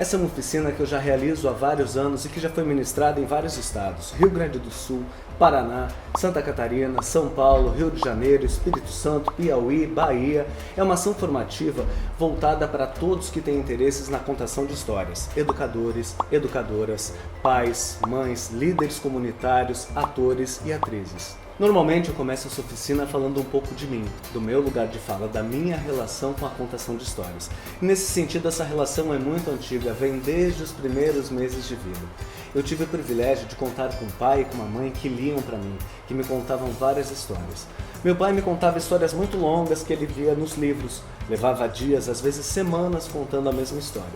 Essa é uma oficina que eu já realizo há vários anos e que já foi ministrada em vários estados: Rio Grande do Sul, Paraná, Santa Catarina, São Paulo, Rio de Janeiro, Espírito Santo, Piauí, Bahia. É uma ação formativa voltada para todos que têm interesses na contação de histórias: educadores, educadoras, pais, mães, líderes comunitários, atores e atrizes. Normalmente eu começo essa oficina falando um pouco de mim, do meu lugar de fala, da minha relação com a contação de histórias. E nesse sentido, essa relação é muito antiga, vem desde os primeiros meses de vida. Eu tive o privilégio de contar com um pai e com uma mãe que liam para mim, que me contavam várias histórias. Meu pai me contava histórias muito longas que ele via nos livros, levava dias, às vezes semanas, contando a mesma história.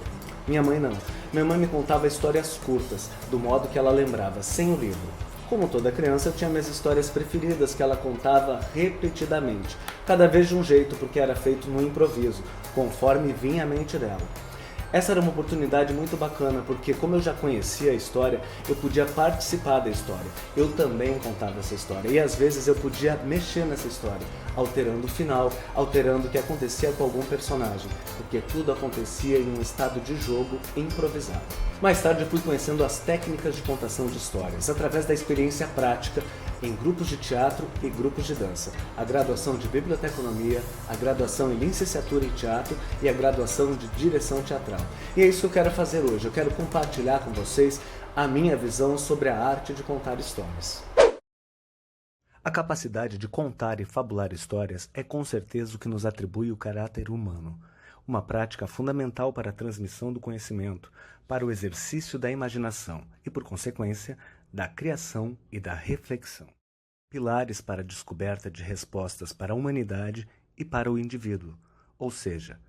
Minha mãe não. Minha mãe me contava histórias curtas, do modo que ela lembrava, sem o livro. Como toda criança, eu tinha minhas histórias preferidas que ela contava repetidamente, cada vez de um jeito, porque era feito no improviso, conforme vinha à mente dela. Essa era uma oportunidade muito bacana, porque como eu já conhecia a história, eu podia participar da história. Eu também contava essa história e às vezes eu podia mexer nessa história, alterando o final, alterando o que acontecia com algum personagem, porque tudo acontecia em um estado de jogo improvisado. Mais tarde eu fui conhecendo as técnicas de contação de histórias, através da experiência prática em grupos de teatro e grupos de dança, a graduação de biblioteconomia, a graduação em licenciatura em teatro e a graduação de direção teatral. E é isso que eu quero fazer hoje, eu quero compartilhar com vocês a minha visão sobre a arte de contar histórias. A capacidade de contar e fabular histórias é com certeza o que nos atribui o caráter humano, uma prática fundamental para a transmissão do conhecimento, para o exercício da imaginação e, por consequência, da criação e da reflexão. Pilares para a descoberta de respostas para a humanidade e para o indivíduo, ou seja,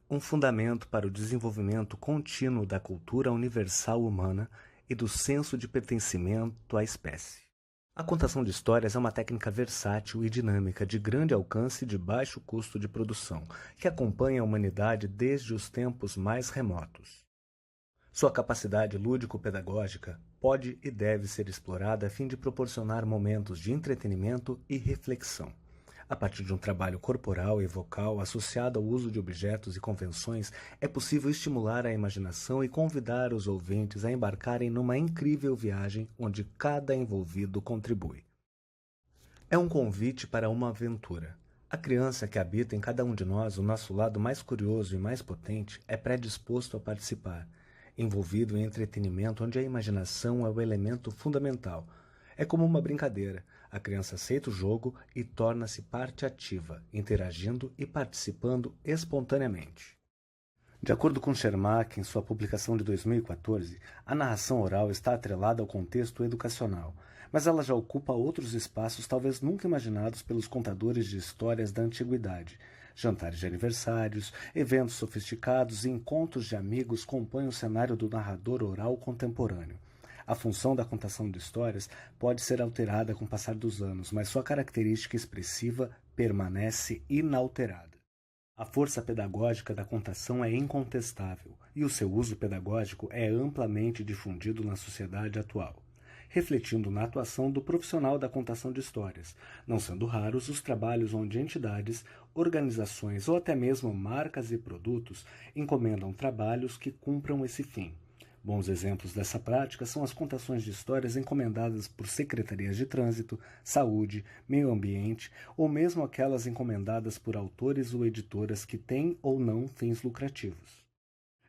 um fundamento para o desenvolvimento contínuo da cultura universal humana e do senso de pertencimento à espécie. A contação de histórias é uma técnica versátil e dinâmica de grande alcance e de baixo custo de produção, que acompanha a humanidade desde os tempos mais remotos. Sua capacidade lúdico-pedagógica pode e deve ser explorada a fim de proporcionar momentos de entretenimento e reflexão. A partir de um trabalho corporal e vocal associado ao uso de objetos e convenções, é possível estimular a imaginação e convidar os ouvintes a embarcarem numa incrível viagem onde cada envolvido contribui. É um convite para uma aventura. A criança que habita em cada um de nós, o nosso lado mais curioso e mais potente, é predisposto a participar, envolvido em entretenimento onde a imaginação é o elemento fundamental. É como uma brincadeira. A criança aceita o jogo e torna-se parte ativa, interagindo e participando espontaneamente. De acordo com Schermak, em sua publicação de 2014, a narração oral está atrelada ao contexto educacional, mas ela já ocupa outros espaços talvez nunca imaginados pelos contadores de histórias da antiguidade. Jantares de aniversários, eventos sofisticados e encontros de amigos compõem o cenário do narrador oral contemporâneo. A função da contação de histórias pode ser alterada com o passar dos anos, mas sua característica expressiva permanece inalterada. A força pedagógica da contação é incontestável e o seu uso pedagógico é amplamente difundido na sociedade atual, refletindo na atuação do profissional da contação de histórias, não sendo raros os trabalhos onde entidades, organizações ou até mesmo marcas e produtos encomendam trabalhos que cumpram esse fim. Bons exemplos dessa prática são as contações de histórias encomendadas por secretarias de trânsito, saúde, meio ambiente ou mesmo aquelas encomendadas por autores ou editoras que têm ou não fins lucrativos.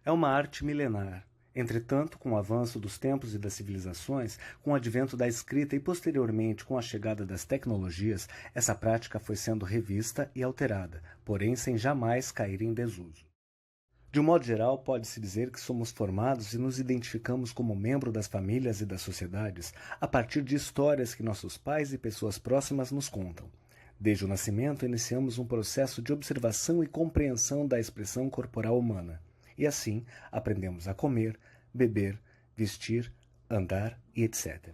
É uma arte milenar. Entretanto, com o avanço dos tempos e das civilizações, com o advento da escrita e posteriormente com a chegada das tecnologias, essa prática foi sendo revista e alterada, porém sem jamais cair em desuso. De um modo geral, pode-se dizer que somos formados e nos identificamos como membro das famílias e das sociedades a partir de histórias que nossos pais e pessoas próximas nos contam. Desde o nascimento, iniciamos um processo de observação e compreensão da expressão corporal humana. E assim, aprendemos a comer, beber, vestir, andar e etc.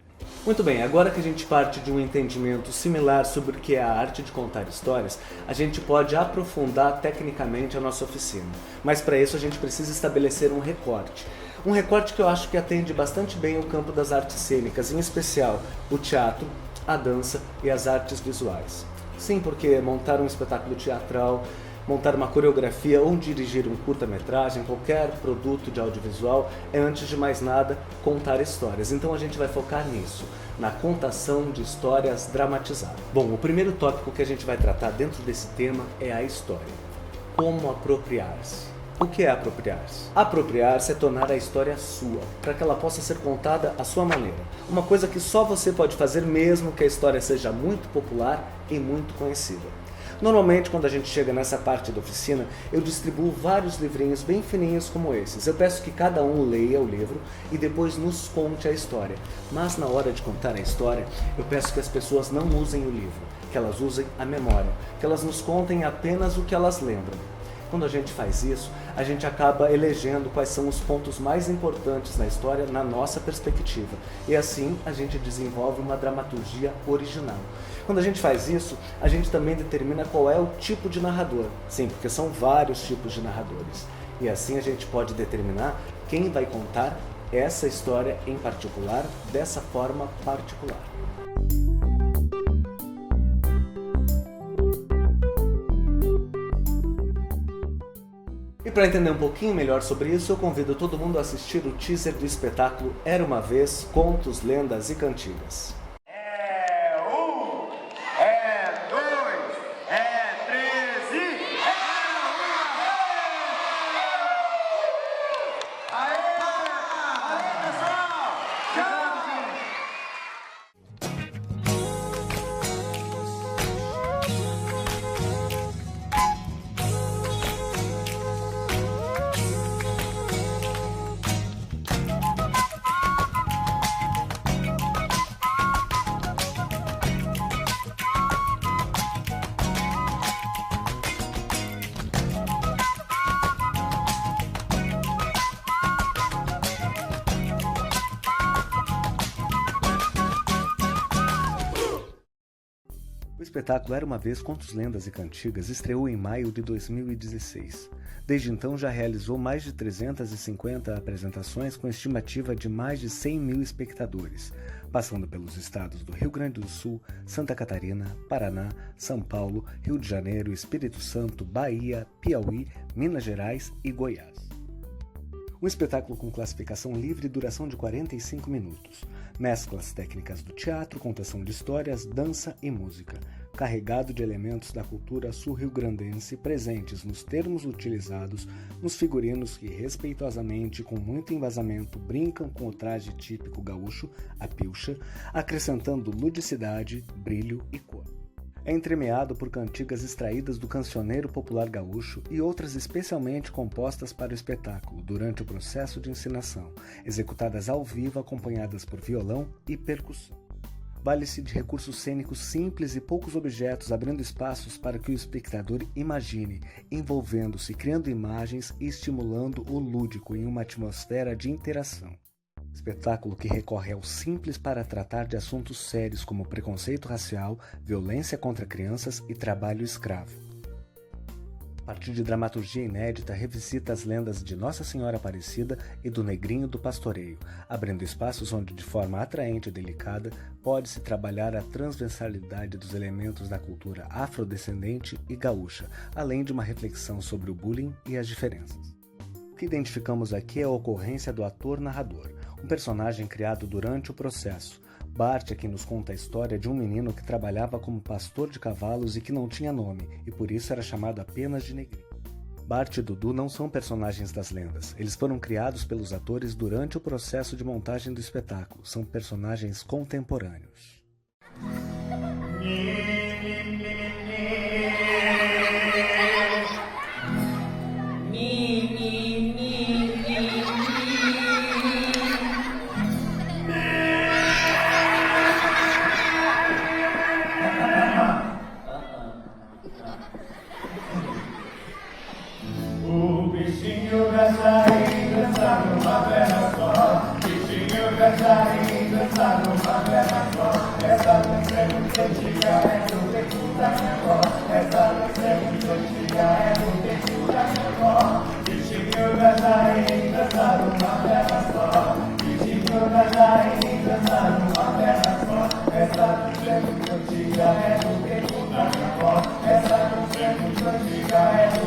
Muito bem, agora que a gente parte de um entendimento similar sobre o que é a arte de contar histórias, a gente pode aprofundar tecnicamente a nossa oficina. Mas para isso a gente precisa estabelecer um recorte. Um recorte que eu acho que atende bastante bem o campo das artes cênicas, em especial o teatro, a dança e as artes visuais. Sim, porque montar um espetáculo teatral montar uma coreografia ou dirigir um curta-metragem, qualquer produto de audiovisual, é antes de mais nada contar histórias. Então a gente vai focar nisso, na contação de histórias dramatizadas. Bom, o primeiro tópico que a gente vai tratar dentro desse tema é a história. Como apropriar-se. O que é apropriar-se? Apropriar-se é tornar a história sua, para que ela possa ser contada à sua maneira. Uma coisa que só você pode fazer mesmo que a história seja muito popular e muito conhecida. Normalmente, quando a gente chega nessa parte da oficina, eu distribuo vários livrinhos bem fininhos como esses. Eu peço que cada um leia o livro e depois nos conte a história. Mas na hora de contar a história, eu peço que as pessoas não usem o livro, que elas usem a memória, que elas nos contem apenas o que elas lembram. Quando a gente faz isso, a gente acaba elegendo quais são os pontos mais importantes na história na nossa perspectiva. E assim a gente desenvolve uma dramaturgia original. Quando a gente faz isso, a gente também determina qual é o tipo de narrador. Sim, porque são vários tipos de narradores. E assim a gente pode determinar quem vai contar essa história em particular, dessa forma particular. E para entender um pouquinho melhor sobre isso, eu convido todo mundo a assistir o teaser do espetáculo Era Uma Vez, Contos, Lendas e Cantigas. É 1, é 2, é 3 e... É uma vez! Aê! Aê, pessoal! Tchau, gente! O espetáculo Era Uma Vez, Contos, Lendas e Cantigas estreou em maio de 2016. Desde então já realizou mais de 350 apresentações com estimativa de mais de 100 mil espectadores, passando pelos estados do Rio Grande do Sul, Santa Catarina, Paraná, São Paulo, Rio de Janeiro, Espírito Santo, Bahia, Piauí, Minas Gerais e Goiás. Um espetáculo com classificação livre e duração de 45 minutos. Mescla as técnicas do teatro, contação de histórias, dança e música, carregado de elementos da cultura sul-rio-grandense presentes nos termos utilizados, nos figurinos que, respeitosamente e com muito embasamento, brincam com o traje típico gaúcho, a pilcha, acrescentando ludicidade, brilho e cor. É entremeado por cantigas extraídas do cancioneiro popular gaúcho e outras especialmente compostas para o espetáculo, durante o processo de encenação, executadas ao vivo acompanhadas por violão e percussão. Vale-se de recursos cênicos simples e poucos objetos, abrindo espaços para que o espectador imagine, envolvendo-se, criando imagens e estimulando o lúdico em uma atmosfera de interação. Espetáculo que recorre ao simples para tratar de assuntos sérios como preconceito racial, violência contra crianças e trabalho escravo. A partir de dramaturgia inédita, revisita as lendas de Nossa Senhora Aparecida e do Negrinho do Pastoreio, abrindo espaços onde, de forma atraente e delicada, pode-se trabalhar a transversalidade dos elementos da cultura afrodescendente e gaúcha, além de uma reflexão sobre o bullying e as diferenças. O que identificamos aqui é a ocorrência do ator-narrador, um personagem criado durante o processo. Bart aqui nos conta a história de um menino que trabalhava como pastor de cavalos e que não tinha nome, e por isso era chamado apenas de Negrinho. Bart e Dudu não são personagens das lendas, eles foram criados pelos atores durante o processo de montagem do espetáculo, são personagens contemporâneos. Dançar numa perna só. Essa dança é muito antiga, é do tempo da minha avó. Essa dança é muito antiga, é do tempo da minha avó. Bichinho dançarem, dançar numa perna só. Bichinho dançarem, dançar numa perna só. Essa dança é muito antiga, é do tempo da minha avó. Essa dança é muito antiga, é do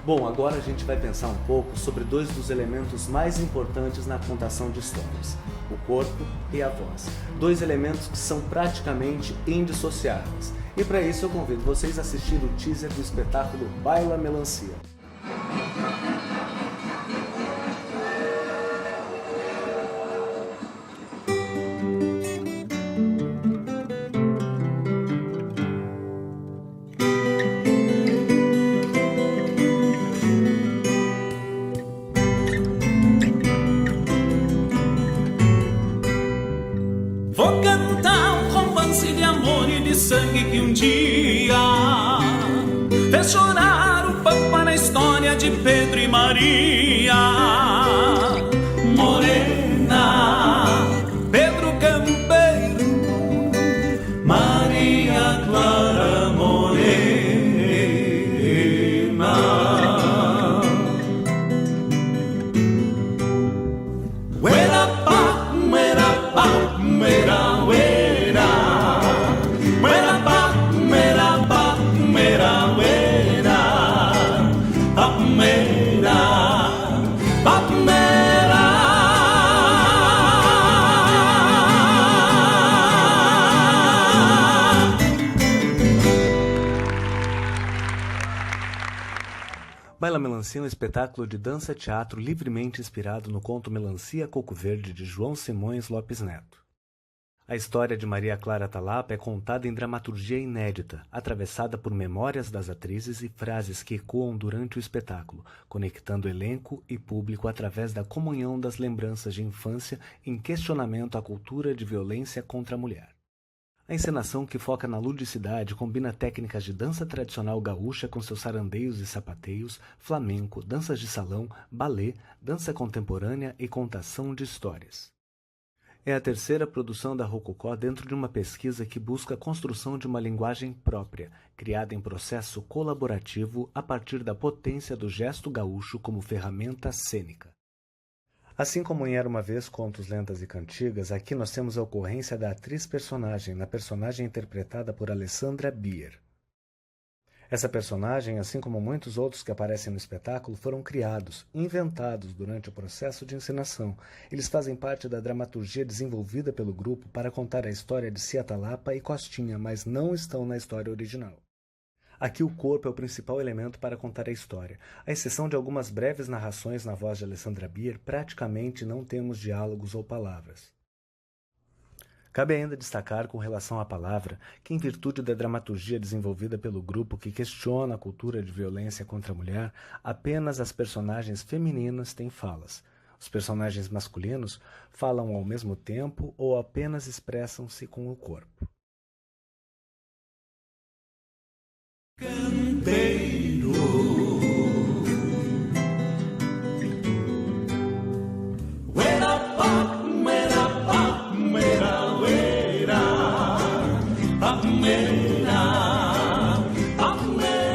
Bom, agora a gente vai pensar um pouco sobre dois dos elementos mais importantes na contação de histórias, o corpo e a voz. Dois elementos que são praticamente indissociáveis. E para isso eu convido vocês a assistir o teaser do espetáculo Baila Melancia. Vou cantar um romance de amor e de sangue que um dia fez chorar o pampa na história de Pedro e Maria. Morena, Pedro Campeiro, Maria Clara Morena. Baila Melancia é um espetáculo de dança-teatro livremente inspirado no conto Melancia Coco Verde de João Simões Lopes Neto. A história de Maria Clara Talapa é contada em dramaturgia inédita, atravessada por memórias das atrizes e frases que ecoam durante o espetáculo, conectando elenco e público através da comunhão das lembranças de infância em questionamento à cultura de violência contra a mulher. A encenação, que foca na ludicidade, combina técnicas de dança tradicional gaúcha com seus sarandeios e sapateios, flamenco, danças de salão, balé, dança contemporânea e contação de histórias. É a terceira produção da Rococó dentro de uma pesquisa que busca a construção de uma linguagem própria, criada em processo colaborativo a partir da potência do gesto gaúcho como ferramenta cênica. Assim como em Era Uma Vez, Contos, Lendas e Cantigas, aqui nós temos a ocorrência da atriz-personagem, na personagem interpretada por Alessandra Bier. Essa personagem, assim como muitos outros que aparecem no espetáculo, foram criados, inventados durante o processo de encenação. Eles fazem parte da dramaturgia desenvolvida pelo grupo para contar a história de Cia Talapa e Costinha, mas não estão na história original. Aqui o corpo é o principal elemento para contar a história. À exceção de algumas breves narrações na voz de Alessandra Bier, praticamente não temos diálogos ou palavras. Cabe ainda destacar com relação à palavra que, em virtude da dramaturgia desenvolvida pelo grupo que questiona a cultura de violência contra a mulher, apenas as personagens femininas têm falas. Os personagens masculinos falam ao mesmo tempo ou apenas expressam-se com o corpo. Campeiro, uera pa, uera pa, uera, uera, pa, uera, pa, uera.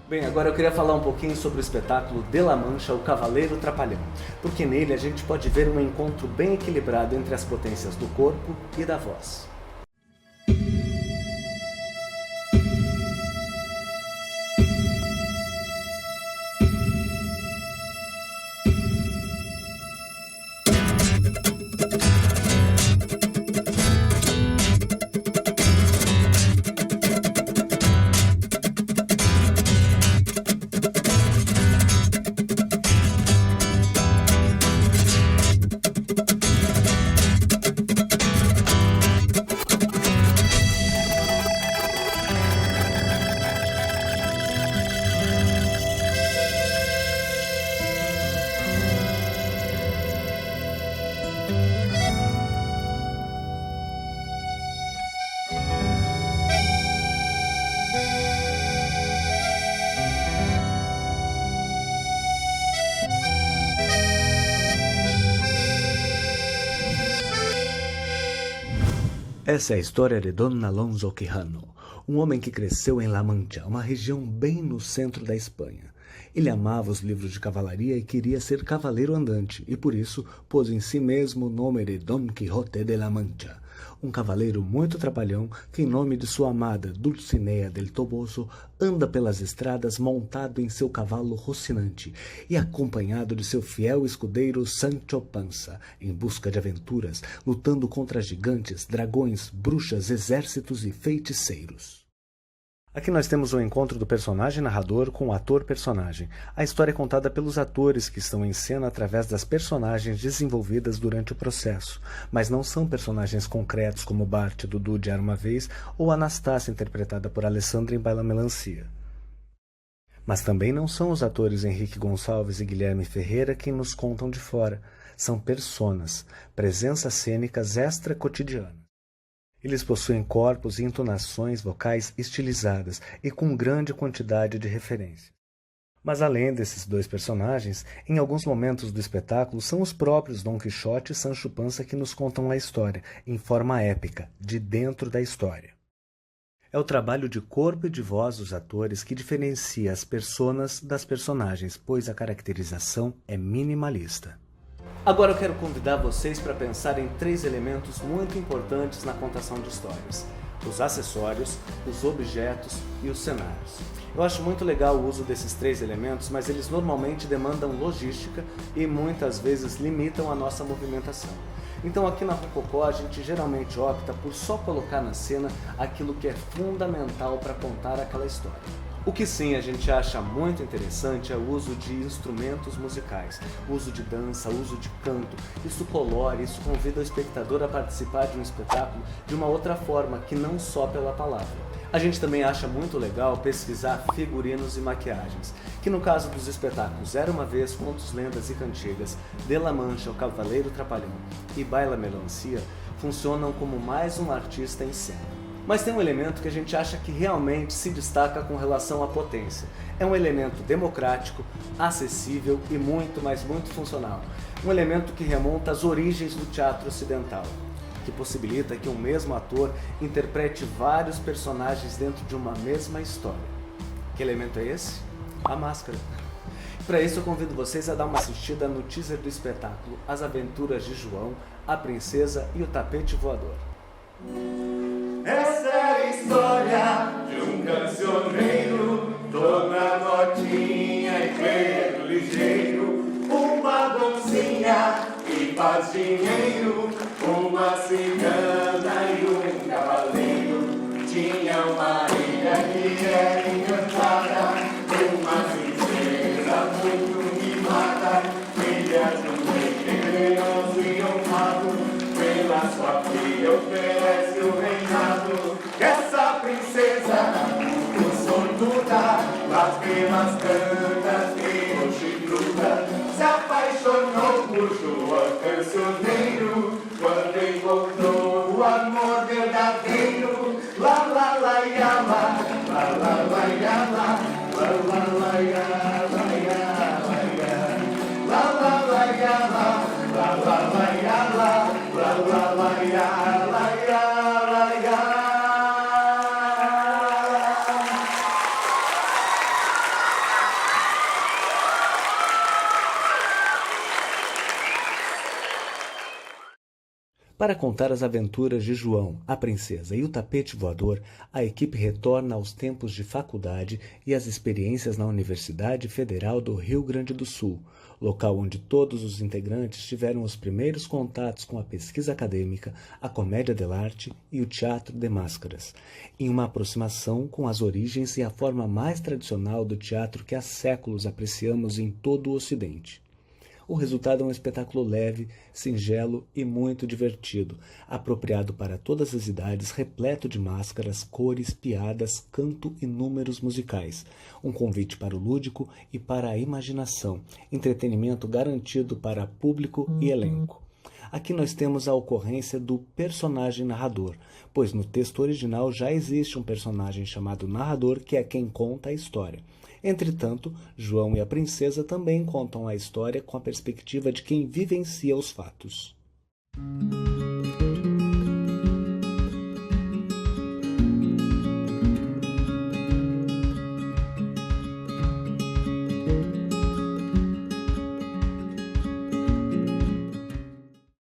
Bem, agora eu queria falar um pouquinho sobre o espetáculo De La Mancha, o Cavaleiro Trapalhão, porque nele a gente pode ver um encontro bem equilibrado entre as potências do corpo e da voz. Essa é a história de Don Alonso Quijano, um homem que cresceu em La Mancha, uma região bem no centro da Espanha. Ele amava os livros de cavalaria e queria ser cavaleiro andante, e por isso pôs em si mesmo o nome de Don Quixote de La Mancha, um cavaleiro muito trapalhão que, em nome de sua amada Dulcinea del Toboso, anda pelas estradas montado em seu cavalo Rocinante e acompanhado de seu fiel escudeiro Sancho Panza, em busca de aventuras, lutando contra gigantes, dragões, bruxas, exércitos e feiticeiros. Aqui nós temos o encontro do personagem narrador com o ator-personagem. A história é contada pelos atores que estão em cena através das personagens desenvolvidas durante o processo, mas não são personagens concretos como Bart, Dudu de Era Uma Vez ou Anastácia, interpretada por Alessandra em Baila Melancia. Mas também não são os atores Henrique Gonçalves e Guilherme Ferreira quem nos contam de fora. São personas, presenças cênicas extra-cotidianas. Eles possuem corpos e entonações vocais estilizadas e com grande quantidade de referências. Mas além desses dois personagens, em alguns momentos do espetáculo são os próprios Dom Quixote e Sancho Panza que nos contam a história, em forma épica, de dentro da história. É o trabalho de corpo e de voz dos atores que diferencia as personas das personagens, pois a caracterização é minimalista. Agora eu quero convidar vocês para pensar em 3 elementos muito importantes na contação de histórias: os acessórios, os objetos e os cenários. Eu acho muito legal o uso desses 3 elementos, mas eles normalmente demandam logística e muitas vezes limitam a nossa movimentação. Então aqui na Rococó a gente geralmente opta por só colocar na cena aquilo que é fundamental para contar aquela história. O que sim a gente acha muito interessante é o uso de instrumentos musicais, uso de dança, uso de canto. Isso colore, isso convida o espectador a participar de um espetáculo de uma outra forma, que não só pela palavra. A gente também acha muito legal pesquisar figurinos e maquiagens, que no caso dos espetáculos Era Uma Vez, Contos, Lendas e Cantigas, De La Mancha, O Cavaleiro Trapalhão e Baila Melancia, funcionam como mais um artista em cena. Mas tem um elemento que a gente acha que realmente se destaca com relação à potência. É um elemento democrático, acessível e muito, mas muito funcional. Um elemento que remonta às origens do teatro ocidental, que possibilita que um mesmo ator interprete vários personagens dentro de uma mesma história. Que elemento é esse? A máscara. Para isso eu convido vocês a dar uma assistida no teaser do espetáculo As Aventuras de João, a Princesa e o Tapete Voador. Essa é a história de um cancioneiro, Dona Notinha e Pedro Ligeiro, uma doncinha que faz dinheiro, uma cigana e um cavaleiro. Tinha uma ilha que era encantada, uma princesa muito mimada, filha de um rei tenebroso e honrado. Pela sua filha oferece o reinado. Essa princesa, muito sortuda, lá pelas tantas criou chifruda, se apaixonou por João Cancioneiro, quando encontrou o amor verdadeiro. Lá, lá, lá, ya, lá, lá, lá, lá, ya, lá, lá, lá, lá, ya, lá, ya, lá, ya, lá, lá, lá, ya, lá, lá, lá, lá, ya, lá. La la la ya la ya la ya. Para contar as aventuras de João, a Princesa e o Tapete Voador, a equipe retorna aos tempos de faculdade e às experiências na Universidade Federal do Rio Grande do Sul, local onde todos os integrantes tiveram os primeiros contatos com a pesquisa acadêmica, a comédia dell'arte e o teatro de máscaras, em uma aproximação com as origens e a forma mais tradicional do teatro que há séculos apreciamos em todo o Ocidente. O resultado é um espetáculo leve, singelo e muito divertido, apropriado para todas as idades, repleto de máscaras, cores, piadas, canto e números musicais. Um convite para o lúdico e para a imaginação, entretenimento garantido para público e elenco. Aqui nós temos a ocorrência do personagem narrador, pois no texto original já existe um personagem chamado narrador que é quem conta a história. Entretanto, João e a Princesa também contam a história com a perspectiva de quem vivencia os fatos.